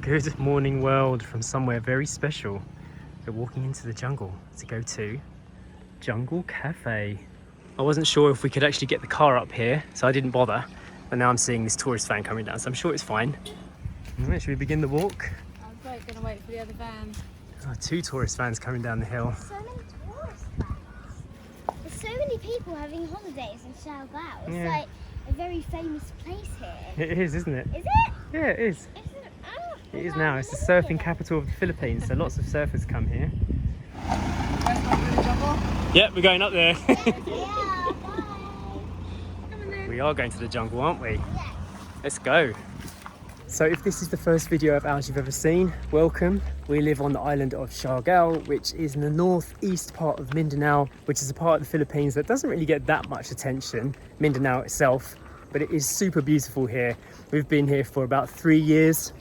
Good morning world from somewhere very special. We're walking into the jungle to go to Jungle Cafe. I wasn't sure if we could actually get the car up here, so I didn't bother. But now I'm seeing this tourist van coming down, so I'm sure it's fine. Right, should we begin the walk? I was going to wait for the other van. Oh, 2 tourist vans coming down the hill. So many tourist vans. There's so many people having holidays in Siargao. It's like a very famous place here. It is, isn't it? Is it? Yeah, it is. Is it? Oh, It is now. It's the surfing capital of the Philippines, so lots of surfers come here. Yep, we're going up there. Yeah, bye. We are going to the jungle, aren't we? Let's go. So if this is the first video of ours you've ever seen, welcome. We live on the island of Siargao, which is in the northeast part of Mindanao, which is a part of the Philippines that doesn't really get that much attention, Mindanao itself, but it is super beautiful here. We've been here for about 3 years.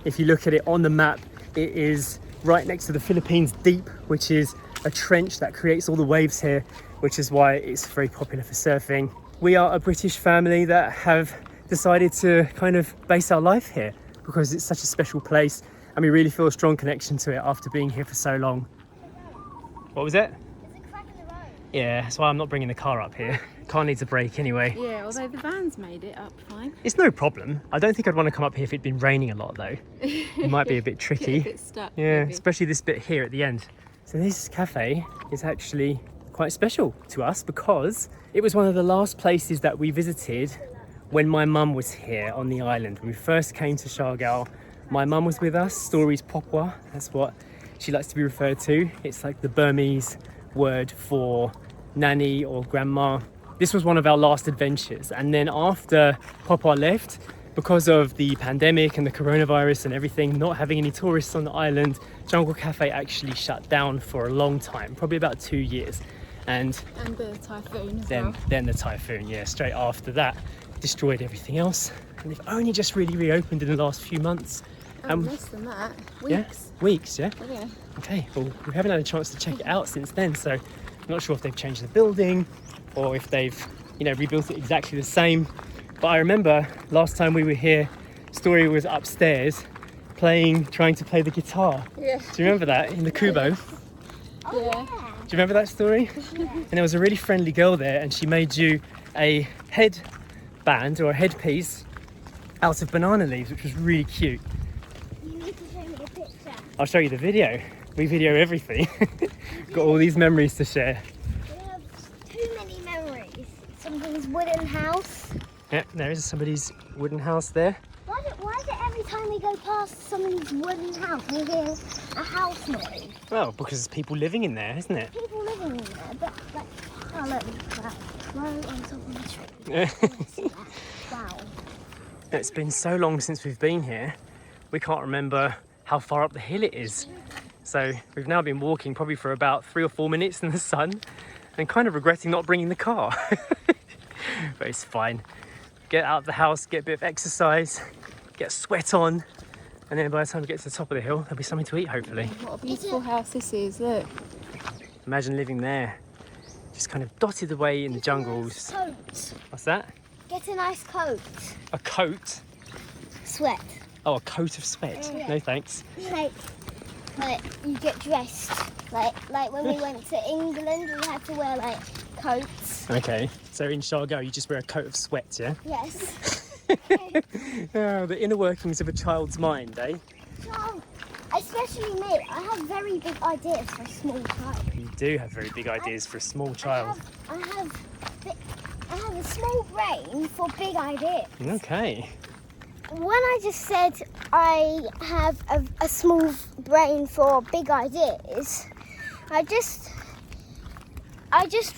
If you look at it on the map, it is right next to the Philippines Deep, which is a trench that creates all the waves here, which is why it's very popular for surfing. We are a British family that have decided to kind of base our life here because it's such a special place and we really feel a strong connection to it after being here for so long. What was it? There's a crack in the road. Yeah, that's why I'm not bringing the car up here. Car needs a break anyway. Yeah, although the van's made it up fine. It's no problem. I don't think I'd want to come up here if it'd been raining a lot though. It might be a bit tricky. Get a bit stuck, Yeah, maybe. especially this bit here at the end. So this cafe is actually quite special to us because it was one of the last places that we visited when my mum was here on the island. When we first came to Siargao, my mum was with us. Story's Phwah Phwah, that's what she likes to be referred to. It's like the Burmese word for nanny or grandma. This was one of our last adventures. And then after Phwah Phwah left, because of the pandemic and the coronavirus and everything, not having any tourists on the island, Jungle Cafe actually shut down for a long time, probably about 2 years. And the typhoon as then, well. then the typhoon, yeah, straight after that, destroyed everything else. And they've only just really reopened in the last few months. Less than that. Weeks. Yeah, weeks, yeah? Yeah. Okay, well, we haven't had a chance to check it out since then, so I'm not sure if they've changed the building or if they've, rebuilt it exactly the same. But I remember last time we were here, Story was upstairs trying to play the guitar. Yeah. Do you remember that in the Kubo? Oh, Yeah. Do you remember that story? And there was a really friendly girl there and she made you a headband or a headpiece out of banana leaves, which was really cute. You need to show me the picture. I'll show you the video. We video everything. Got all these memories to share. We have too many memories. Somebody's wooden house. Yep, there is somebody's wooden house there. Why is it every time we go past somebody's wooden house we hear a house noise? Well, because there's people living in there, isn't it? People living in there, but like, oh look, wow, right on top of the tree. See that? Wow. It's been so long since we've been here, we can't remember how far up the hill it is. So we've now been walking probably for about 3 or 4 minutes in the sun and kind of regretting not bringing the car. But it's fine. Get out of the house, get a bit of exercise, get sweat on, and then by the time we get to the top of the hill, there'll be something to eat, hopefully. What a beautiful house this is, look. Imagine living there, just kind of dotted away in the jungles. Coat. What's that? Get a nice coat. A coat? Sweat. Oh, a coat of sweat. Yeah. No thanks. Like you get dressed. Like when we went to England, we had to wear like coats. Okay, so in Siargao, you just wear a coat of sweat, yeah? Yes. Oh, the inner workings of a child's mind, eh? So, especially me, I have very big ideas for a small child. You do have very big ideas for a small child. I have a small brain for big ideas. Okay. When I just said I have a small brain for big ideas, I just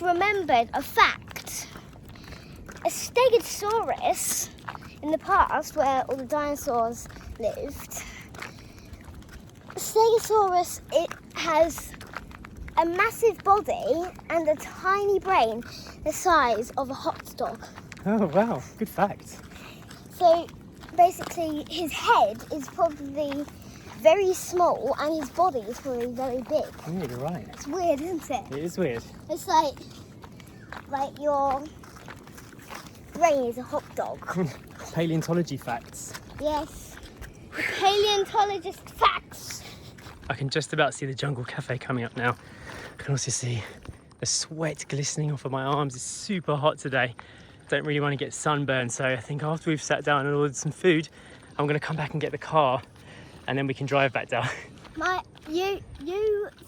remembered a fact. A stegosaurus in the past, where all the dinosaurs lived, a stegosaurus, it has a massive body and a tiny brain the size of a hot dog. Oh, wow. Good fact. So basically his head is probably very small and his body is probably very big. Yeah, you're right. It's weird, isn't it? It is weird. It's like your brain is a hot dog. Paleontology facts. Yes. Paleontologist facts. I can just about see the Jungle Cafe coming up now. I can also see the sweat glistening off of my arms. It's super hot today. Don't really want to get sunburned, so I think after we've sat down and ordered some food, I'm going to come back and get the car, and then we can drive back down. You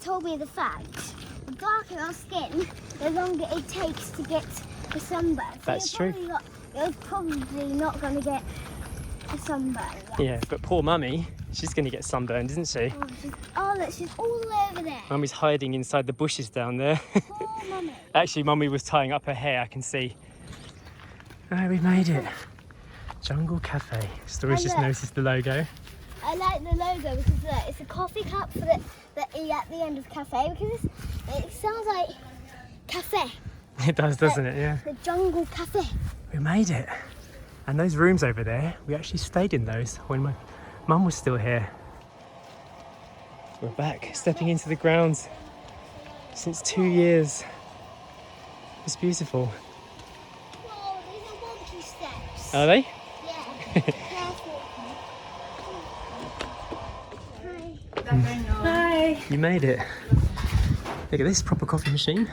told me the fact. The darker your skin, the longer it takes to get the sunburn. So That's true. You're probably not going to get a sunburn. Yeah, but poor Mummy, she's going to get sunburned, isn't she? Look, she's all the way over there. Mummy's hiding inside the bushes down there. Poor Mummy. Actually, Mummy was tying up her hair, I can see. Oh, we made it. Jungle Cafe. Story's just noticed the logo. I like the logo because look, it's a coffee cup for the E at the end of cafe because it sounds like cafe. It does, doesn't it? Yeah. The Jungle Cafe. We made it. And those rooms over there, we actually stayed in those when my mum was still here. We're back, stepping into the grounds since 2 years. It's beautiful. Whoa, these are wonky steps. Are they? Yeah. Careful. Hi. You made it. Look at this, proper coffee machine.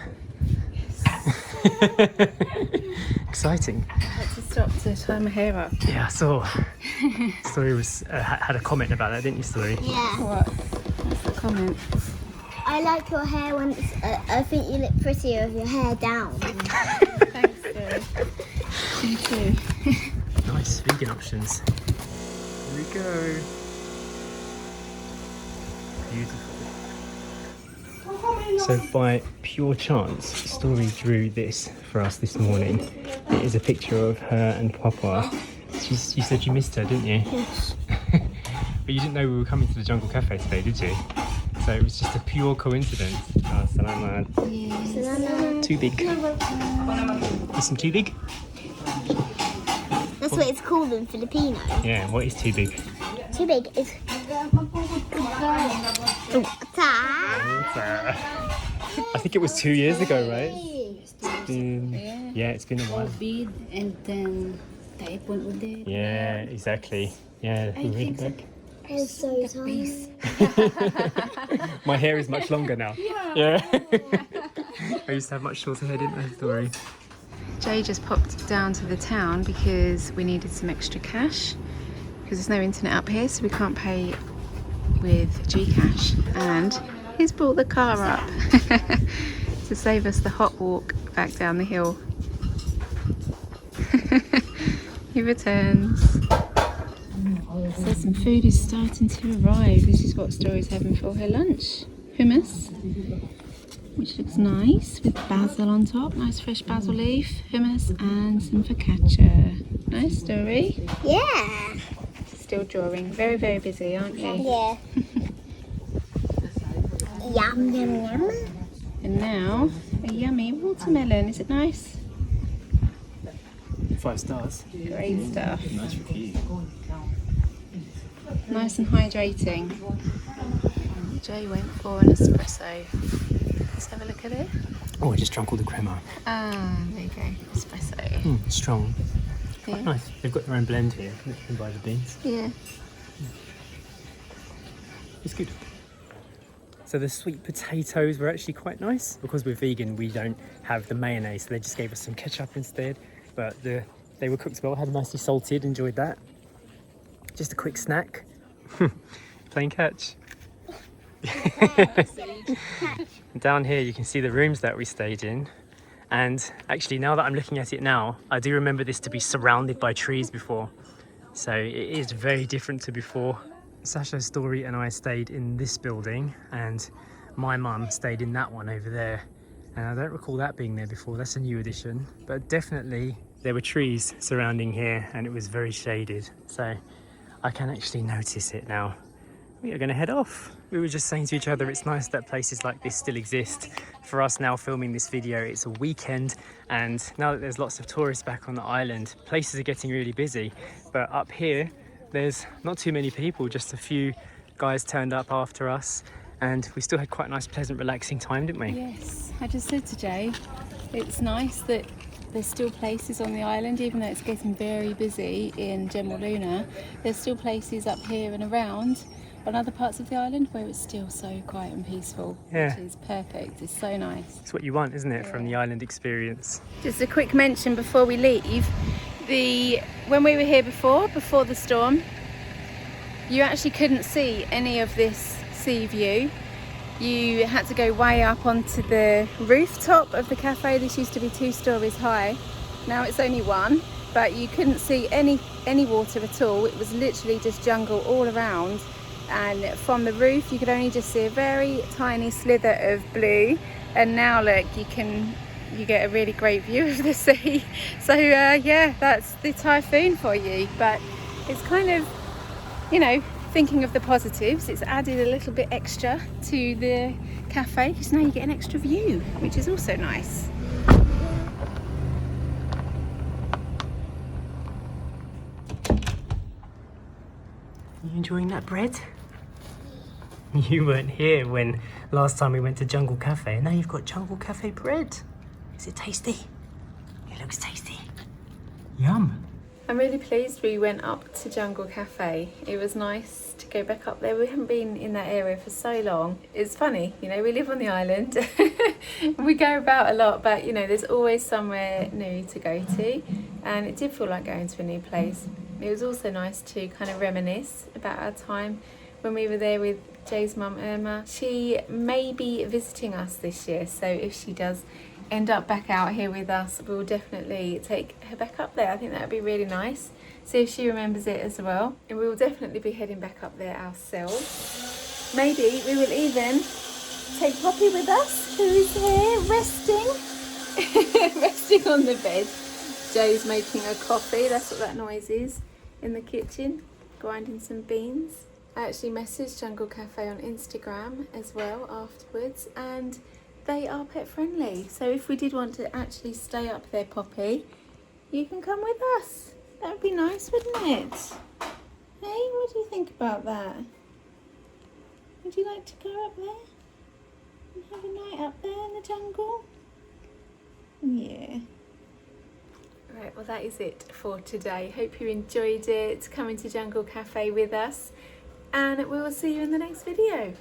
Exciting. I had to stop to tie my hair up. Yeah, I saw. Story was had a comment about that, didn't you, Story? Yeah. What? What's the comment? I like your hair when it's, I think you look prettier with your hair down. Thanks, Sarah. You too. Nice vegan options. Here we go. Beautiful. So by pure chance, Story drew this for us this morning. It is a picture of her and Phwah Phwah. You said you missed her, didn't you? Yes. But you didn't know we were coming to the Jungle Cafe today, did you? So it was just a pure coincidence. Oh, salamat. Yes. Too big. Listen, too big? That's what it's called in Filipino. Yeah, what is too big? Too big is. I think it was 2 years ago, right? Yeah. Yeah, it's been a while. COVID and then typhoon ulit. Yeah, exactly. Yeah, I we're really think so. back. I'm so tiny. My hair is much longer now. Yeah. I used to have much shorter hair, didn't I, Story? Jay just popped down to the town because we needed some extra cash because there's no internet up here, so we can't pay with Gcash, and he's brought the car up to save us the hot walk back down the hill. He returns. So some food is starting to arrive. This is what Story's having for her lunch. Hummus, which looks nice with basil on top. Nice fresh basil leaf, hummus and some focaccia. Nice, Story. Yeah. Still drawing. Very, very busy, aren't you? Yeah. Yum, yum, yum. And now, a yummy watermelon. Is it nice? 5 stars. Great stuff. Nice review. Nice and hydrating. Jay went for an espresso. Let's have a look at it. Oh, I just drank all the crema. Ah, there you go. Espresso. Strong. Yeah. Nice. They've got their own blend here. You can buy the beans. Yeah. It's good. So the sweet potatoes were actually quite nice. Because we're vegan, we don't have the mayonnaise, so they just gave us some ketchup instead. But they were cooked well, had nicely salted, enjoyed that. Just a quick snack. Playing catch. Down here you can see the rooms that we stayed in. And actually, now that I'm looking at it now, I do remember this to be surrounded by trees before. So it is very different to before. Sacha Story and I stayed in this building, and my mum stayed in that one over there. And I don't recall that being there before. That's a new addition. But definitely there were trees surrounding here, and it was very shaded. So I can actually notice it now. We are going to head off. We were just saying to each other, it's nice that places like this still exist. For us now filming this video, it's a weekend, and now that there's lots of tourists back on the island, places are getting really busy. But up here, there's not too many people, just a few guys turned up after us, and we still had quite a nice, pleasant, relaxing time, didn't we? Yes. I just said to Jay, it's nice that there's still places on the island, even though it's getting very busy in Jmayel. There's still places up here and around on other parts of the island where it's still so quiet and peaceful, Yeah. which is perfect. It's so nice. It's what you want, isn't it, from the island experience? Just a quick mention before we leave, when we were here before the storm, you actually couldn't see any of this sea view. You had to go way up onto the rooftop of the cafe. This used to be 2 stories high. Now it's only 1, but you couldn't see any water at all. It was literally just jungle all around. And from the roof, you could only just see a very tiny slither of blue. And now look, you get a really great view of the sea. So yeah, that's the typhoon for you. But it's kind of, you know, thinking of the positives, it's added a little bit extra to the cafe because now you get an extra view, which is also nice. You enjoying that bread? You weren't here when last time we went to Jungle Cafe. Now you've got Jungle Cafe bread. Is it tasty? It looks tasty. Yum. I'm really pleased we went up to Jungle Cafe. It was nice to go back up there. We haven't been in that area for so long. It's funny, you know, we live on the island. We go about a lot, but you know, there's always somewhere new to go to. And it did feel like going to a new place. It was also nice to kind of reminisce about our time when we were there with Jay's mum, Irma. She may be visiting us this year, so if she does end up back out here with us, we'll definitely take her back up there. I think that would be really nice. See if she remembers it as well. And we will definitely be heading back up there ourselves. Maybe we will even take Poppy with us, who is here resting. Resting on the bed. Jay's making a coffee, that's what that noise is, in the kitchen, grinding some beans. I actually messaged Jungle Cafe on Instagram as well afterwards, and they are pet friendly. So if we did want to actually stay up there, Poppy, you can come with us. That would be nice, wouldn't it? Hey, what do you think about that? Would you like to go up there and have a night up there in the jungle? Yeah. Right, well that is it for today. Hope you enjoyed it, coming to Jungle Cafe with us, and we will see you in the next video.